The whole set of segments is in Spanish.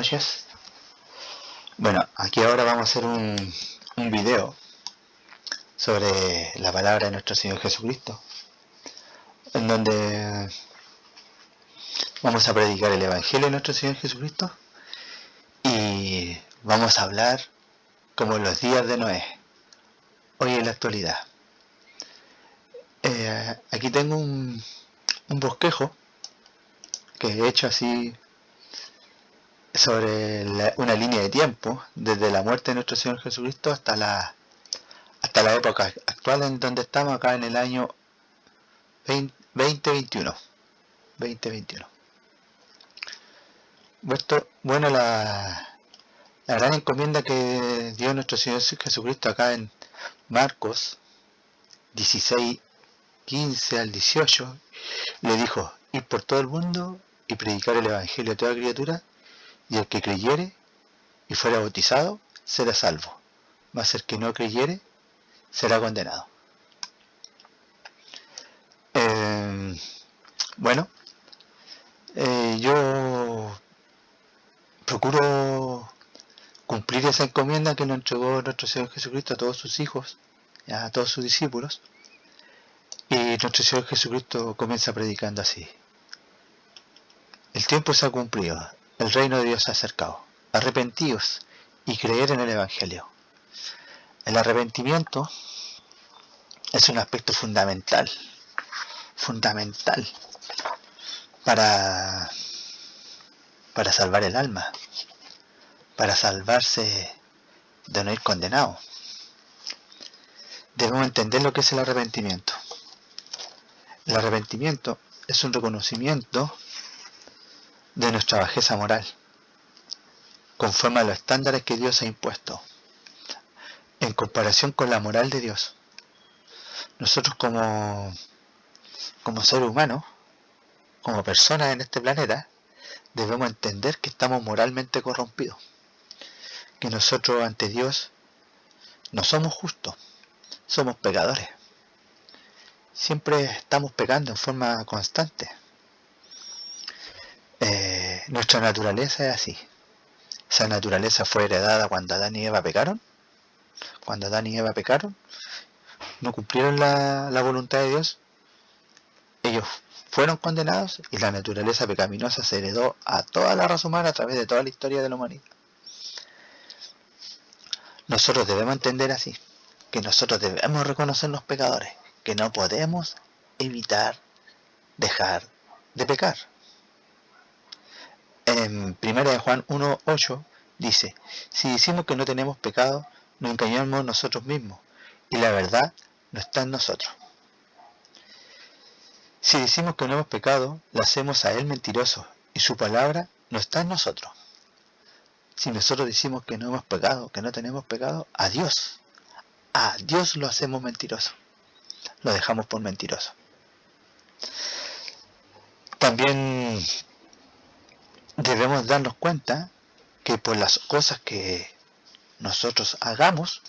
noches. Bueno, aquí ahora vamos a hacer un video sobre la palabra de nuestro Señor Jesucristo, en donde vamos a predicar el Evangelio de nuestro Señor Jesucristo y vamos a hablar como en los días de Noé, hoy en la actualidad. Aquí tengo un bosquejo que he hecho así sobre una línea de tiempo, desde la muerte de nuestro Señor Jesucristo hasta la época actual en donde estamos, acá en el año 2021. Bueno, la gran encomienda que dio nuestro Señor Jesucristo acá en Marcos 16, 15 al 18, le dijo: ir por todo el mundo y predicar el Evangelio a toda criatura, y el que creyere y fuera bautizado será salvo, mas el que no creyere será condenado. Yo procuro cumplir esa encomienda que nos entregó nuestro Señor Jesucristo a todos sus hijos, a todos sus discípulos, y nuestro Señor Jesucristo comienza predicando así: el tiempo se ha cumplido, el reino de Dios se ha acercado, arrepentíos y creer en el Evangelio. El arrepentimiento es un aspecto fundamental para salvar el alma, para salvarse de no ir condenado. Debemos entender lo que es el arrepentimiento. El arrepentimiento es un reconocimiento de nuestra bajeza moral, conforme a los estándares que Dios ha impuesto, en comparación con la moral de Dios. Nosotros como seres humanos, como personas en este planeta, debemos entender que estamos moralmente corrompidos, que nosotros ante Dios no somos justos, somos pecadores. Siempre estamos pecando en forma constante. Nuestra naturaleza es así. Esa naturaleza fue heredada cuando Adán y Eva pecaron. Cuando Adán y Eva pecaron, no cumplieron la voluntad de Dios, ellos fueron condenados y la naturaleza pecaminosa se heredó a toda la raza humana a través de toda la historia de la humanidad. Nosotros debemos entender así, que nosotros debemos reconocernos pecadores, que no podemos evitar dejar de pecar. En 1 Juan 1:8 dice: si decimos que no tenemos pecado, nos engañamos nosotros mismos y la verdad no está en nosotros. Si decimos que no hemos pecado, lo hacemos a Él mentiroso y su palabra no está en nosotros. Si nosotros decimos que no hemos pecado, que no tenemos pecado, a Dios lo hacemos mentiroso, lo dejamos por mentiroso. También debemos darnos cuenta que por las cosas que nosotros hagamos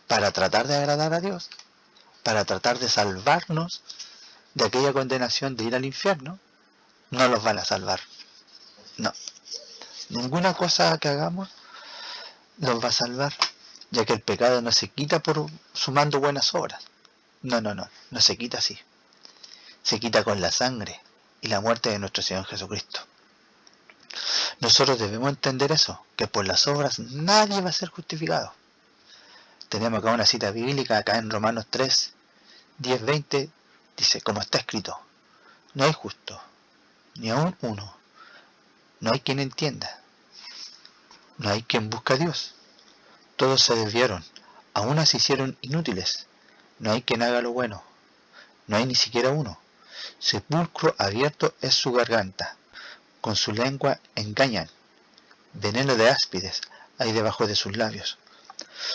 para tratar de agradar a Dios, para tratar de salvarnos de aquella condenación de ir al infierno, no los van a salvar. No, ninguna cosa que hagamos los va a salvar, ya que el pecado no se quita por sumando buenas obras. No se quita así. Se quita con la sangre y la muerte de nuestro Señor Jesucristo. Nosotros debemos entender eso, que por las obras nadie va a ser justificado. Tenemos acá una cita bíblica, acá en Romanos 3, 10, 20, dice: como está escrito, no hay justo, ni aun uno, no hay quien entienda, no hay quien busque a Dios. Todos se desviaron, a una se hicieron inútiles, no hay quien haga lo bueno, no hay ni siquiera uno. Sepulcro abierto es su garganta, con su lengua engañan, veneno de áspides hay debajo de sus labios.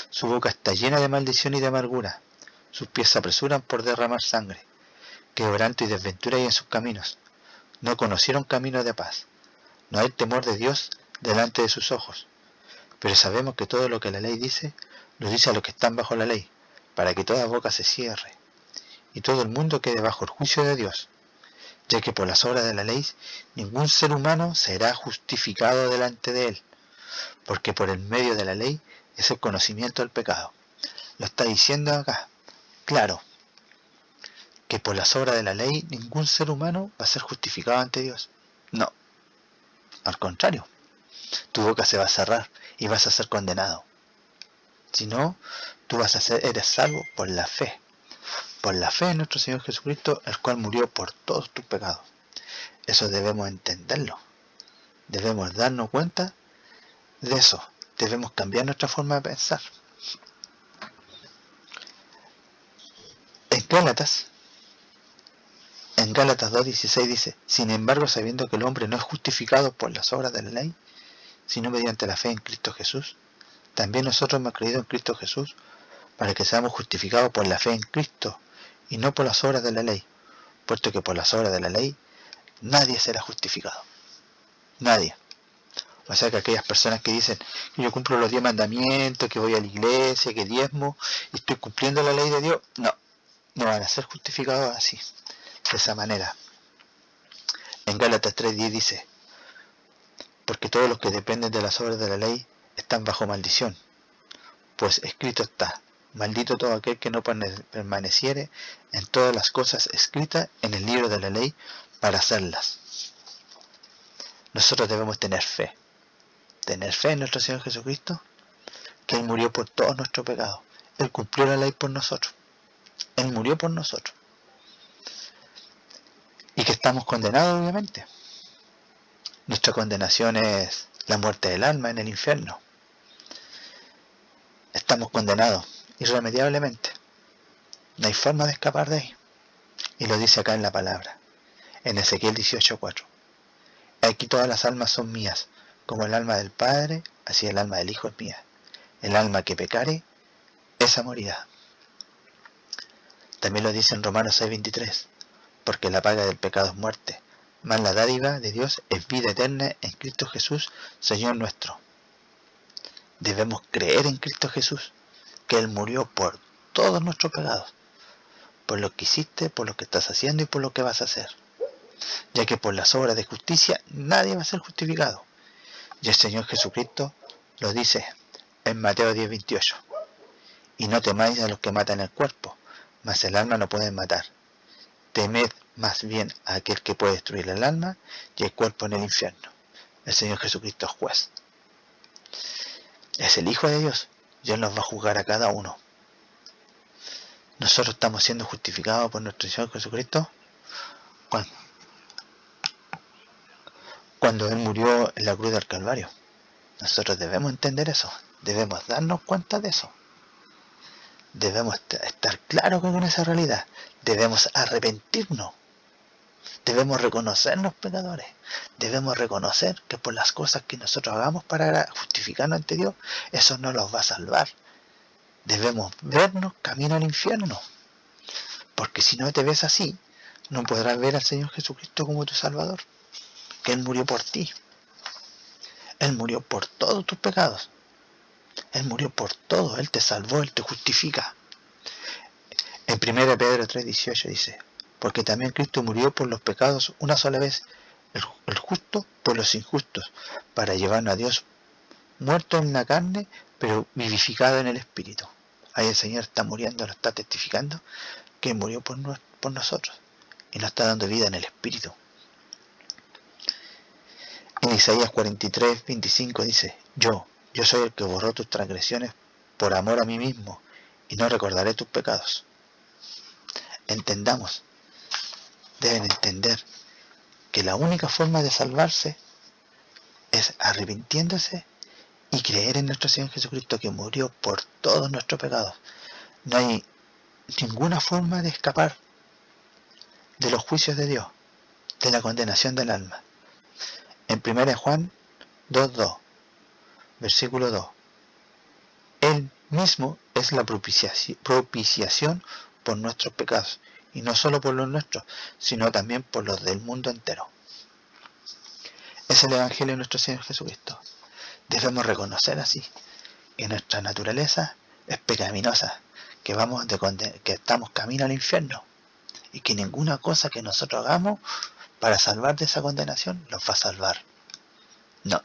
Su boca está llena de maldición y de amargura, sus pies se apresuran por derramar sangre, quebranto y desventura hay en sus caminos, no conocieron camino de paz, no hay temor de Dios delante de sus ojos. Pero sabemos que todo lo que la ley dice, lo dice a los que están bajo la ley, para que toda boca se cierre, y todo el mundo quede bajo el juicio de Dios, ya que por las obras de la ley ningún ser humano será justificado delante de él, porque por el medio de la ley es el conocimiento del pecado. Lo está diciendo acá, claro, que por las obras de la ley ningún ser humano va a ser justificado ante Dios. No, al contrario, tu boca se va a cerrar y vas a ser condenado. Si no, tú eres salvo por la fe en nuestro Señor Jesucristo, el cual murió por todos tus pecados. Eso debemos entenderlo, debemos darnos cuenta de eso, debemos cambiar nuestra forma de pensar. En Gálatas 2:16 dice, sin embargo, sabiendo que el hombre no es justificado por las obras de la ley, sino mediante la fe en Cristo Jesús, también nosotros hemos creído en Cristo Jesús para que seamos justificados por la fe en Cristo y no por las obras de la ley, puesto que por las obras de la ley nadie será justificado. Nadie. O sea que aquellas personas que dicen que yo cumplo los 10 mandamientos, que voy a la iglesia, que diezmo y estoy cumpliendo la ley de Dios, no van a ser justificados así, de esa manera. En Gálatas 3:10 dice, porque todos los que dependen de las obras de la ley están bajo maldición, pues escrito está, maldito todo aquel que no permaneciere en todas las cosas escritas en el libro de la ley para hacerlas. Nosotros debemos tener fe en nuestro Señor Jesucristo, que Él murió por todos nuestros pecados. Él cumplió la ley por nosotros. Él murió por nosotros. Y que estamos condenados, obviamente. Nuestra condenación es la muerte del alma en el infierno. Estamos condenados irremediablemente. No hay forma de escapar de ahí. Y lo dice acá en la palabra, en Ezequiel 18:4. Aquí todas las almas son mías, como el alma del Padre, así el alma del Hijo es mía. El alma que pecare, esa morirá. También lo dice en Romanos 6:23, porque la paga del pecado es muerte, mas la dádiva de Dios es vida eterna en Cristo Jesús, Señor nuestro. Debemos creer en Cristo Jesús, que Él murió por todos nuestros pecados, por lo que hiciste, por lo que estás haciendo y por lo que vas a hacer, ya que por las obras de justicia nadie va a ser justificado. Y el Señor Jesucristo lo dice en Mateo 10:28, y no temáis a los que matan el cuerpo, mas el alma no pueden matar. Temed más bien a aquel que puede destruir el alma y el cuerpo en el infierno. El Señor Jesucristo es juez. Es el Hijo de Dios y Él nos va a juzgar a cada uno. Nosotros estamos siendo justificados por nuestro Señor Jesucristo cuando Él murió en la cruz del Calvario. Nosotros debemos entender eso, debemos darnos cuenta de eso. Debemos estar claros con esa realidad. Debemos arrepentirnos. Debemos reconocernos pecadores. Debemos reconocer que por las cosas que nosotros hagamos para justificarnos ante Dios, eso no nos va a salvar. Debemos vernos camino al infierno. Porque si no te ves así, no podrás ver al Señor Jesucristo como tu Salvador. Que Él murió por ti. Él murió por todos tus pecados. Él murió por todo. Él te salvó, Él te justifica. En 1 Pedro 3:18 dice, porque también Cristo murió por los pecados una sola vez, el justo por los injustos, para llevarnos a Dios, muerto en la carne, pero vivificado en el Espíritu. Ahí el Señor está muriendo, lo está testificando, que murió por nosotros, y nos está dando vida en el Espíritu. En Isaías 43:25 dice, yo soy el que borró tus transgresiones por amor a mí mismo, y no recordaré tus pecados. Entendamos, deben entender que la única forma de salvarse es arrepintiéndose y creer en nuestro Señor Jesucristo, que murió por todos nuestros pecados. No hay ninguna forma de escapar de los juicios de Dios, de la condenación del alma. En 1 Juan 2:2, versículo 2, Él mismo es la propiciación por nuestros pecados, y no solo por los nuestros, sino también por los del mundo entero. Es el Evangelio de nuestro Señor Jesucristo. Debemos reconocer así que nuestra naturaleza es pecaminosa, que estamos camino al infierno, y que ninguna cosa que nosotros hagamos para salvar de esa condenación nos va a salvar. No.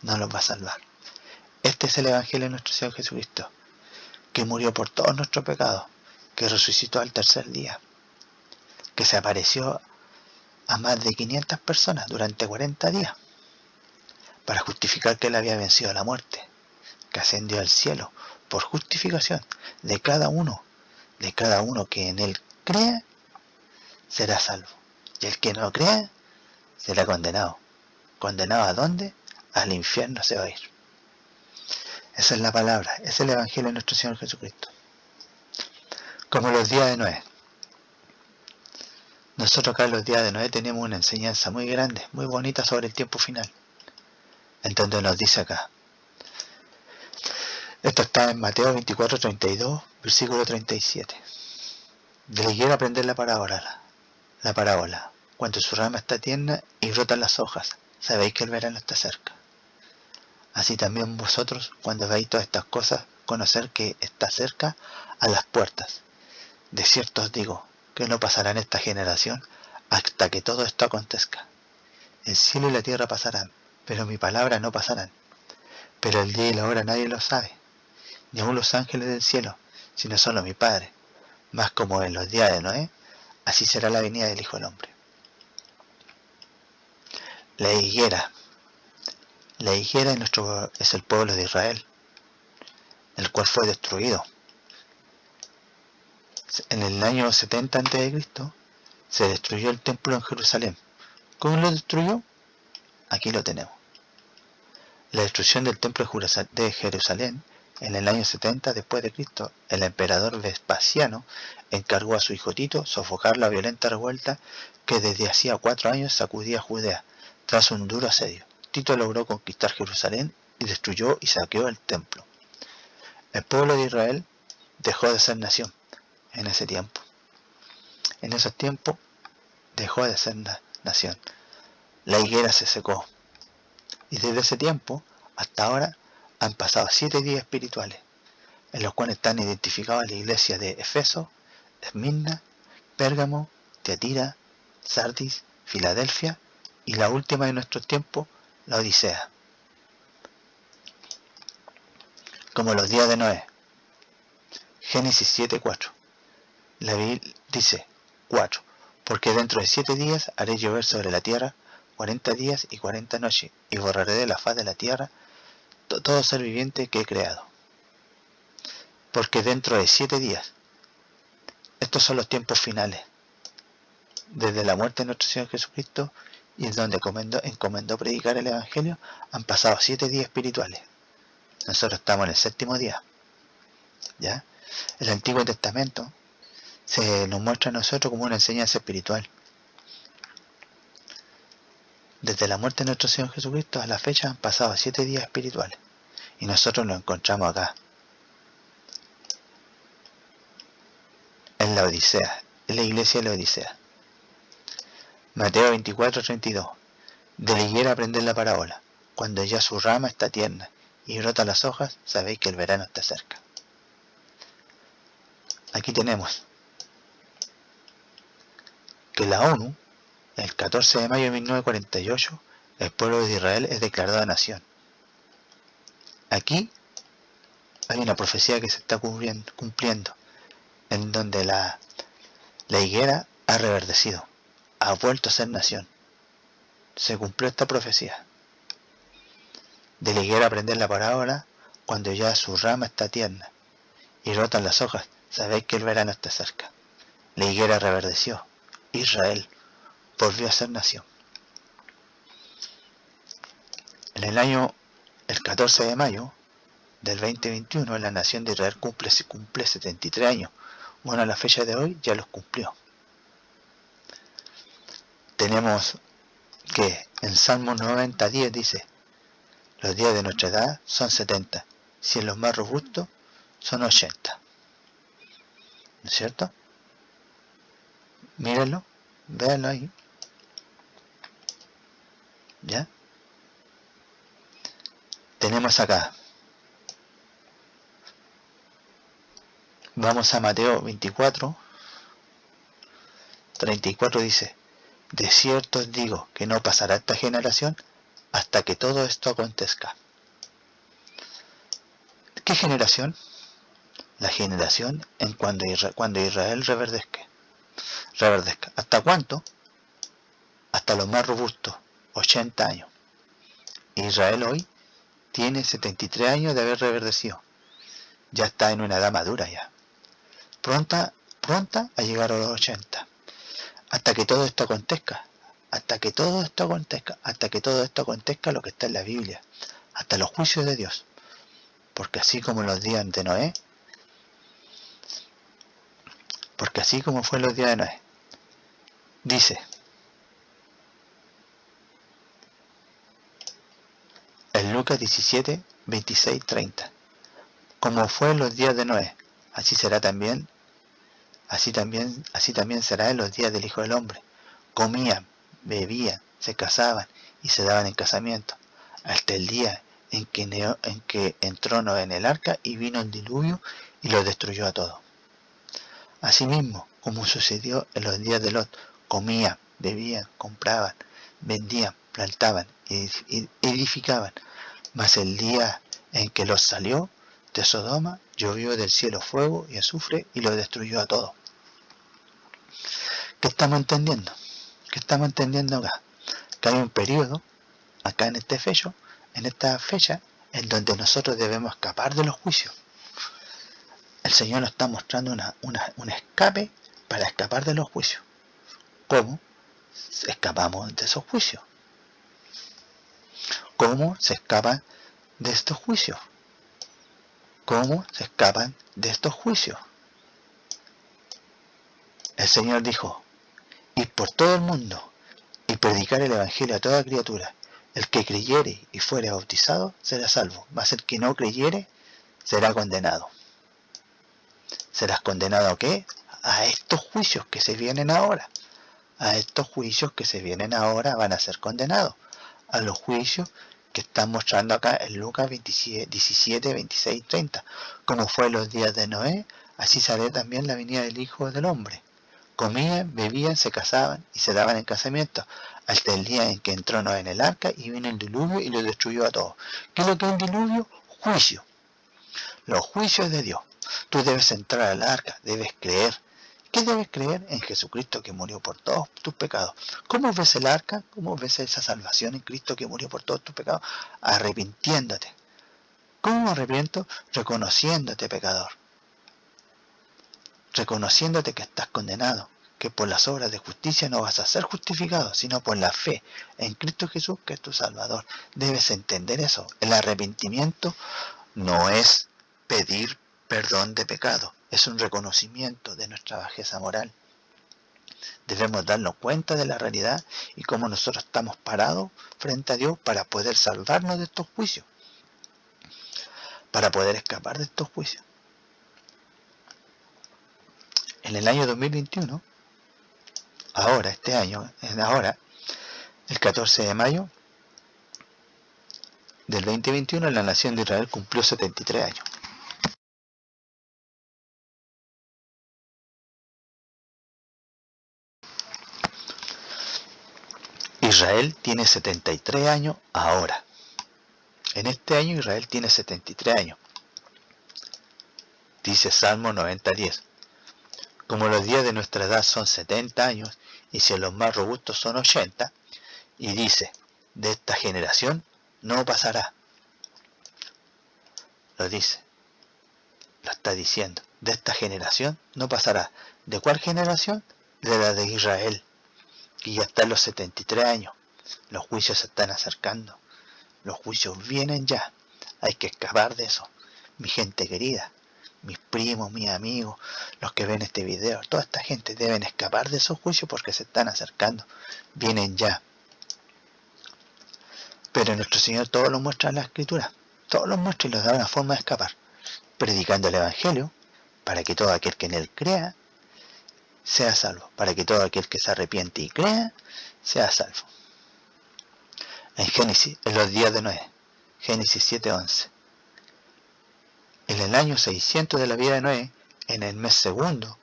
no los va a salvar. Este es el Evangelio de nuestro Señor Jesucristo, que murió por todos nuestros pecados, que resucitó al tercer día, que se apareció a más de 500 personas durante 40 días, para justificar que él había vencido la muerte, que ascendió al cielo por justificación de cada uno que en él crea, será salvo. Y el que no crea, será condenado. ¿Condenado a dónde? Al infierno se va a ir. Esa es la palabra, ese es el Evangelio de nuestro Señor Jesucristo. Como los días de Noé. Nosotros acá en los días de Noé tenemos una enseñanza muy grande, muy bonita sobre el tiempo final. Entonces nos dice acá. Esto está en Mateo 24:32, versículo 37. De la higuera aprender la parábola. Cuando su rama está tierna y brotan las hojas, sabéis que el verano está cerca. Así también vosotros, cuando veáis todas estas cosas, conocer que está cerca a las puertas. De cierto os digo, que no pasará en esta generación hasta que todo esto acontezca. El cielo y la tierra pasarán, pero mi palabra no pasarán. Pero el día y la hora nadie lo sabe, ni aun los ángeles del cielo, sino solo mi Padre. Mas como en los días de Noé, así será la venida del Hijo del Hombre. La higuera es el pueblo de Israel, el cual fue destruido. En el año 70 a.C. se destruyó el templo en Jerusalén. ¿Cómo lo destruyó? Aquí lo tenemos. La destrucción del templo de Jerusalén en el año 70 después de Cristo, el emperador Vespasiano encargó a su hijo Tito sofocar la violenta revuelta que desde hacía 4 años sacudía a Judea. Tras un duro asedio, Tito logró conquistar Jerusalén y destruyó y saqueó el templo. El pueblo de Israel dejó de ser nación en ese tiempo. En esos tiempos dejó de ser nación. La higuera se secó. Y desde ese tiempo hasta ahora han pasado 7 días espirituales, en los cuales están identificadas la iglesia de Efeso, Esmirna, Pérgamo, Tiatira, Sardis, Filadelfia y la última de nuestros tiempos, la Odisea. Como los días de Noé. Génesis 7:4. La Biblia dice 4. Porque dentro de 7 días haré llover sobre la tierra 40 días y 40 noches, y borraré de la faz de la tierra todo ser viviente que he creado. Porque dentro de 7 días, estos son los tiempos finales, desde la muerte de nuestro Señor Jesucristo y en donde encomendó predicar el Evangelio, han pasado 7 días espirituales. Nosotros estamos en el 7º día. ¿Ya? El Antiguo Testamento se nos muestra a nosotros como una enseñanza espiritual. Desde la muerte de nuestro Señor Jesucristo a la fecha han pasado 7 días espirituales. Y nosotros nos encontramos acá, en la Odisea, en la iglesia de la Odisea. Mateo 24:32. De la higuera aprended la parábola. Cuando ya su rama está tierna y brotan las hojas, sabéis que el verano está cerca. Aquí tenemos que la ONU, el 14 de mayo de 1948, el pueblo de Israel es declarado nación. Aquí hay una profecía que se está cumpliendo, en donde la higuera ha reverdecido, ha vuelto a ser nación. Se cumplió esta profecía. De la higuera aprender la parábola, cuando ya su rama está tierna y brotan las hojas, sabéis que el verano está cerca. La higuera reverdeció. Israel volvió a ser nación. En el 14 de mayo del 2021, la nación de Israel cumple 73 años. Bueno, a la fecha de hoy ya los cumplió. Tenemos que en Salmos 90:10 dice: los días de nuestra edad son 70, si en los más robustos son 80. ¿No es cierto? Mírenlo, véanlo ahí. ¿Ya? Tenemos acá. Vamos a Mateo 24:34 dice: de cierto os digo que no pasará esta generación hasta que todo esto acontezca. ¿Qué generación? La generación en cuando Israel reverdezca. ¿Hasta cuánto? Hasta los más robustos, 80 años. Israel hoy tiene 73 años de haber reverdecido. Ya está en una edad madura ya. Pronta a llegar a los 80. Hasta que todo esto acontezca. Hasta que todo esto acontezca lo que está en la Biblia. Hasta los juicios de Dios. Porque así como en los días de Noé, dice en Lucas 17, 26, 30, como fue en los días de Noé, así también será en los días del Hijo del Hombre. Comían, bebían, se casaban y se daban en casamiento, hasta el día en que entró Noé en el arca y vino el diluvio y lo destruyó a todos. Asimismo, como sucedió en los días de Lot, comían, bebían, compraban, vendían, plantaban y edificaban. Mas el día en que Lot salió de Sodoma, llovió del cielo fuego y azufre y lo destruyó a todos. ¿Qué estamos entendiendo? Acá? Que hay un periodo, acá en esta fecha, en donde nosotros debemos escapar de los juicios. El Señor nos está mostrando un escape para escapar de los juicios. ¿Cómo escapamos de esos juicios? ¿Cómo se escapan de estos juicios? El Señor dijo: id por todo el mundo y predicar el Evangelio a toda criatura. El que creyere y fuere bautizado será salvo, mas el que no creyere será condenado. ¿Serás condenado a qué? A estos juicios que se vienen ahora. Van a ser condenados. A los juicios que están mostrando acá en Lucas 17, 26, 30. Como fue en los días de Noé, así será también la venida del Hijo del Hombre. Comían, bebían, se casaban y se daban en casamiento, hasta el día en que entró Noé en el arca y vino el diluvio y lo destruyó a todos. ¿Qué es lo que es un diluvio? Juicio. Los juicios de Dios. Tú debes entrar al arca, debes creer. ¿Qué debes creer? En Jesucristo, que murió por todos tus pecados. ¿Cómo ves el arca? ¿Cómo ves esa salvación en Cristo que murió por todos tus pecados? Arrepintiéndote. ¿Cómo me arrepiento? Reconociéndote pecador. Reconociéndote que estás condenado, que por las obras de justicia no vas a ser justificado, sino por la fe en Cristo Jesús, que es tu Salvador. Debes entender eso. El arrepentimiento no es pedir perdón de pecado, es un reconocimiento de nuestra bajeza moral. Debemos darnos cuenta de la realidad y cómo nosotros estamos parados frente a Dios para poder salvarnos de estos juicios, para poder escapar de estos juicios. En el año 2021, el 14 de mayo del 2021, la nación de Israel cumplió 73 años. Israel tiene 73 años ahora. En este año Israel tiene 73 años. Dice Salmo 90:10. Como los días de nuestra edad son 70 años, y si los más robustos son 80, y dice: de esta generación no pasará. Lo dice, lo está diciendo, de esta generación no pasará. ¿De cuál generación? De la de Israel, que ya está en los 73 años. Los juicios se están acercando, los juicios vienen ya, hay que escapar de eso. Mi gente querida, mis primos, mis amigos, los que ven este video, toda esta gente deben escapar de esos juicios porque se están acercando, vienen ya. Pero nuestro Señor todo lo muestra en la Escritura, todo lo muestra y nos da una forma de escapar, predicando el Evangelio, para que todo aquel que en él crea sea salvo, para que todo aquel que se arrepiente y crea sea salvo. En Génesis, en los días de Noé, Génesis 7:11. En el año 600 de la vida de Noé, en el mes segundo,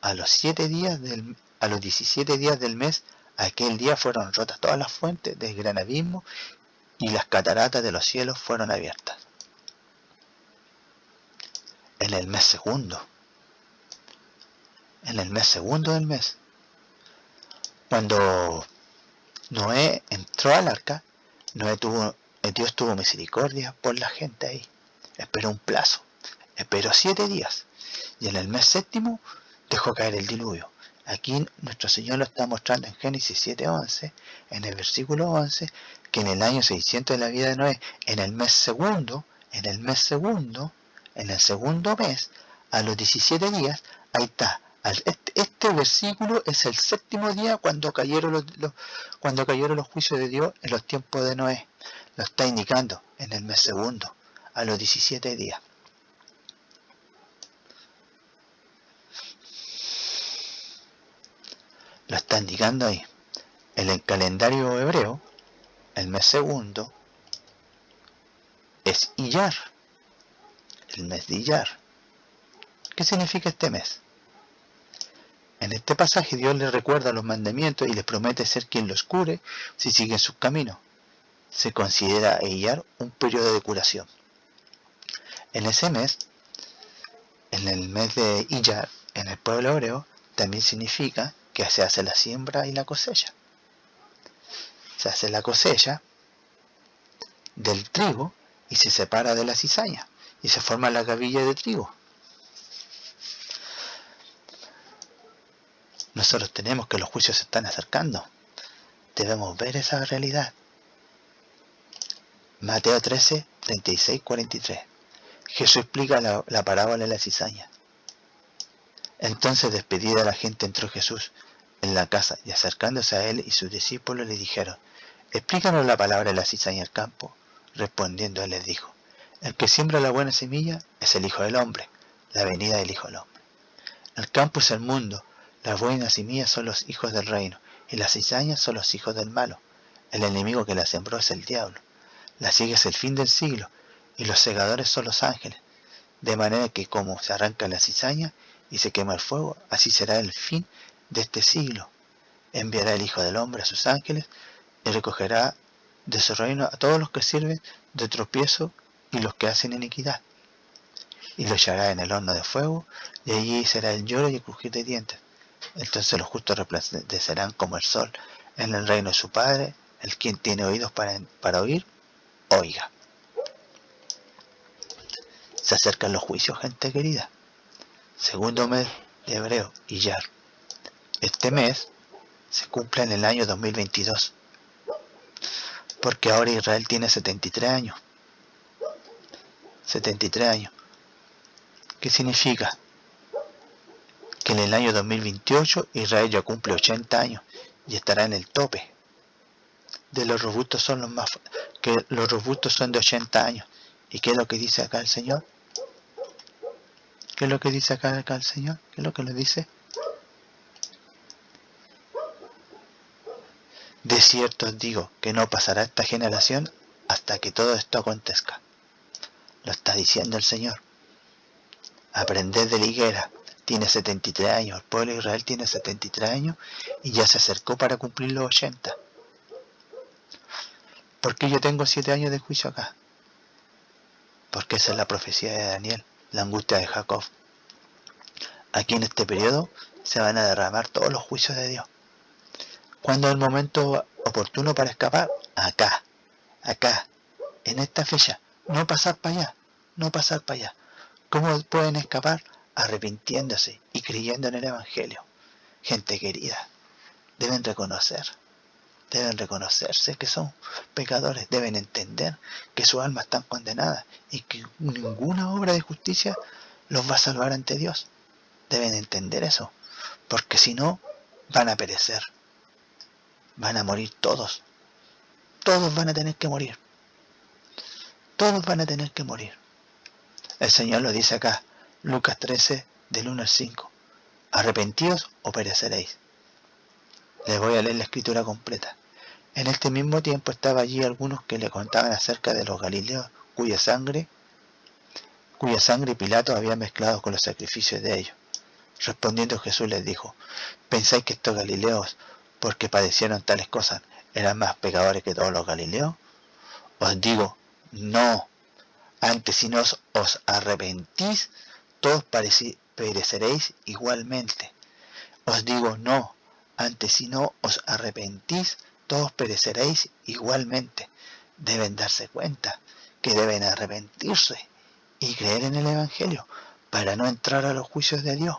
a los 17 días del mes, aquel día fueron rotas todas las fuentes del gran abismo y las cataratas de los cielos fueron abiertas. En el mes segundo del mes, cuando Noé entró al arca, Dios tuvo misericordia por la gente ahí. Esperó un plazo, esperó 7 días, y en el mes séptimo dejó caer el diluvio. Aquí nuestro Señor lo está mostrando en Génesis 7:11, en el versículo 11, que en el año 600 de la vida de Noé, en el segundo mes, a los 17 días, ahí está. Este versículo es el séptimo día cuando cayeron los juicios de Dios en los tiempos de Noé. Lo está indicando en el mes segundo, a los 17 días. Lo está indicando ahí. En el calendario hebreo, el mes segundo es Iyar, el mes de Iyar. ¿Qué significa este mes? En este pasaje Dios les recuerda los mandamientos y les promete ser quien los cure si siguen sus caminos. Se considera Iyar un periodo de curación. En ese mes, en el mes de Iyar, en el pueblo hebreo, también significa que se hace la siembra y la cosecha. Se hace la cosecha del trigo y se separa de la cizaña y se forma la gavilla de trigo. Nosotros tenemos que los juicios se están acercando. Debemos ver esa realidad. Mateo 13, 36, 43. Jesús explica la parábola de la cizaña. Entonces, despedida la gente, entró Jesús en la casa y acercándose a él y sus discípulos le dijeron: explícanos la palabra de la cizaña al campo. Respondiendo él les dijo: el que siembra la buena semilla es el Hijo del Hombre, la venida del Hijo del Hombre. El campo es el mundo, las buenas semillas son los hijos del reino, y las cizañas son los hijos del malo. El enemigo que la sembró es el diablo. La siega es el fin del siglo, y los segadores son los ángeles. De manera que como se arranca la cizaña y se quema el fuego, así será el fin de este siglo. Enviará el Hijo del Hombre a sus ángeles y recogerá de su reino a todos los que sirven de tropiezo y los que hacen iniquidad. Y lo echará en el horno de fuego, y allí será el lloro y el crujir de dientes. Entonces los justos resplandecerán como el sol en el reino de su Padre. El quien tiene oídos para oír, oiga. Se acercan los juicios, gente querida. Segundo mes de hebreo, Iyar. Este mes se cumple en el año 2022, porque ahora Israel tiene 73 años. 73 años. ¿Qué significa? Que en el año 2028 Israel ya cumple 80 años y estará en el tope. De los robustos son los robustos son de 80 años. ¿Y qué es lo que dice acá el Señor? ¿Qué es lo que dice acá el Señor? ¿Qué es lo que le dice? De cierto os digo que no pasará esta generación hasta que todo esto acontezca. Lo está diciendo el Señor. Aprended de la higuera. Tiene 73 años. El pueblo de Israel tiene 73 años y ya se acercó para cumplir los 80. ¿Por qué yo tengo 7 años de juicio acá? Porque esa es la profecía de Daniel, la angustia de Jacob. Aquí en este periodo se van a derramar todos los juicios de Dios. ¿Cuándo es el momento oportuno para escapar? Acá, en esta fecha. No pasar para allá. ¿Cómo pueden escapar? Arrepintiéndose y creyendo en el Evangelio. Gente querida, deben reconocerse que son pecadores, deben entender que sus almas están condenadas y que ninguna obra de justicia los va a salvar ante Dios. Deben entender eso, porque si no, van a perecer, van a morir todos van a tener que morir, El Señor lo dice acá, Lucas 13, del 1 al 5, arrepentíos o pereceréis. Les voy a leer la escritura completa. En este mismo tiempo estaba allí algunos que le contaban acerca de los galileos cuya sangre Pilato había mezclado con los sacrificios de ellos. Respondiendo Jesús les dijo: ¿pensáis que estos galileos, porque padecieron tales cosas, eran más pecadores que todos los galileos? Os digo, no. Antes si no os arrepentís, todos pereceréis igualmente. Os digo, no. Antes si no os arrepentís, todos pereceréis igualmente. Deben darse cuenta que deben arrepentirse y creer en el Evangelio para no entrar a los juicios de Dios.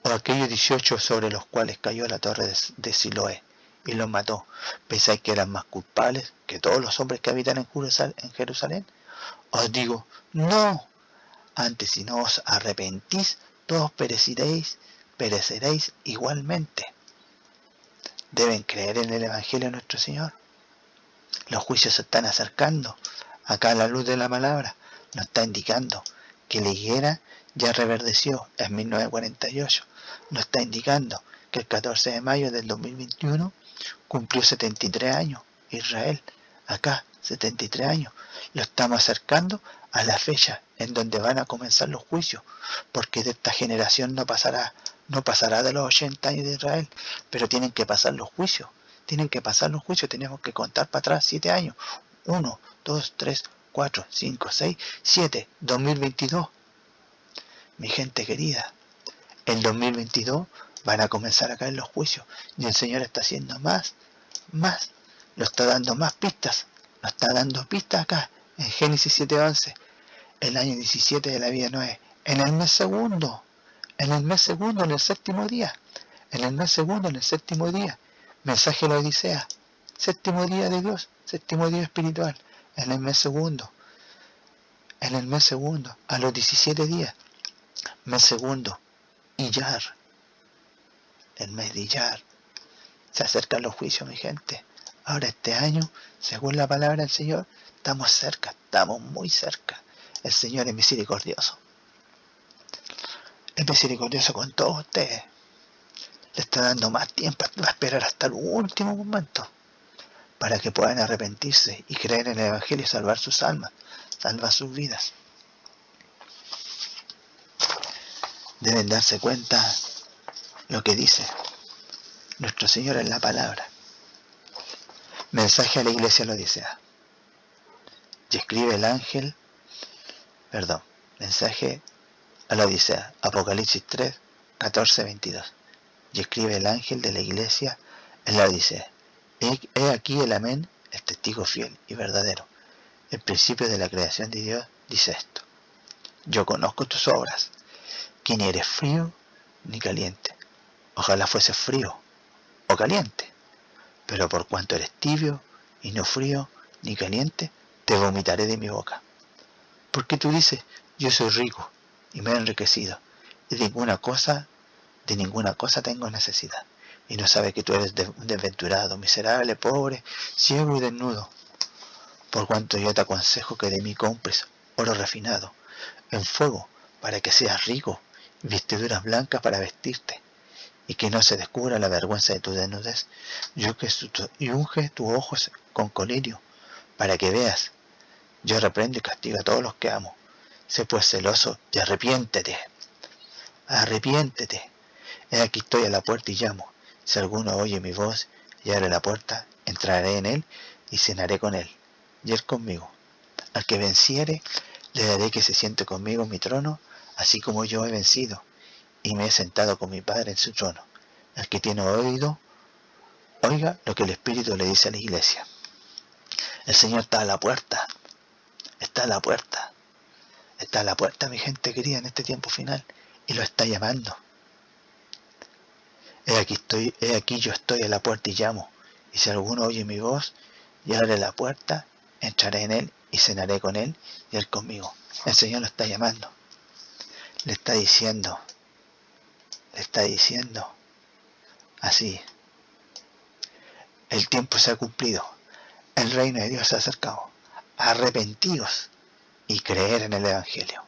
O aquellos 18 sobre los cuales cayó la torre de Siloé y los mató, ¿pensáis que eran más culpables que todos los hombres que habitan en Jerusalén? Os digo, no. Antes si no os arrepentís, todos pereceréis igualmente. Deben creer en el Evangelio de nuestro Señor. Los juicios se están acercando. Acá la luz de la palabra nos está indicando que la higuera ya reverdeció en 1948. Nos está indicando que el 14 de mayo del 2021 cumplió 73 años. Israel, acá, 73 años. Lo estamos acercando a la fecha en donde van a comenzar los juicios, porque de esta generación no pasará de los 80 años de Israel, pero tienen que pasar los juicios. Tenemos que contar para atrás 7 años. 1, 2, 3, 4, 5, 6, 7, 2022. Mi gente querida, en 2022 van a comenzar a caer los juicios y el Señor está haciendo más, lo está dando más pistas, nos está dando pistas acá en Génesis 7:11, el año 17 de la vida de Noé, en el mes segundo, en el séptimo día, mensaje de la Odisea, séptimo día de Dios, séptimo día espiritual, en el mes segundo, a los 17 días, mes segundo, Iyar, el mes de Iyar. Se acercan los juicios, mi gente. Ahora este año, según la palabra del Señor, estamos cerca, estamos muy cerca. El Señor es misericordioso. Es misericordioso con todos ustedes. Le está dando más tiempo, va a esperar hasta el último momento para que puedan arrepentirse y creer en el Evangelio y salvar sus almas, salvar sus vidas. Deben darse cuenta lo que dice nuestro Señor en la palabra. Mensaje a la iglesia lo dice. Y escribe el ángel, mensaje a la Odisea, Apocalipsis 3, 14, 22. Y escribe el ángel de la iglesia en la Odisea. He aquí el amén, el testigo fiel y verdadero. El principio de la creación de Dios dice esto. Yo conozco tus obras, que ni eres frío ni caliente. Ojalá fuese frío o caliente. Pero por cuanto eres tibio y no frío ni caliente, te vomitaré de mi boca. Porque tú dices, yo soy rico y me he enriquecido, y de ninguna cosa tengo necesidad. Y no sabes que tú eres desventurado, miserable, pobre, ciego y desnudo. Por cuanto yo te aconsejo que de mí compres oro refinado, en fuego, para que seas rico, y vestiduras blancas para vestirte, y que no se descubra la vergüenza de tu desnudez, y unge tus ojos con colirio, para que veas. Yo reprendo y castigo a todos los que amo. Sé pues celoso y arrepiéntete. He aquí estoy a la puerta y llamo. Si alguno oye mi voz y abre la puerta, entraré en él y cenaré con él, y él conmigo. Al que venciere, le daré que se siente conmigo en mi trono, así como yo he vencido, y me he sentado con mi Padre en su trono. El que tiene oído, oiga lo que el Espíritu le dice a la iglesia. El Señor está a la puerta, mi gente querida, en este tiempo final, y lo está llamando. He aquí yo estoy a la puerta y llamo, y si alguno oye mi voz y abre la puerta, entraré en él y cenaré con él y él conmigo. El Señor lo está llamando, le está diciendo así: el tiempo se ha cumplido, el reino de Dios se ha acercado, arrepentíos y creer en el Evangelio.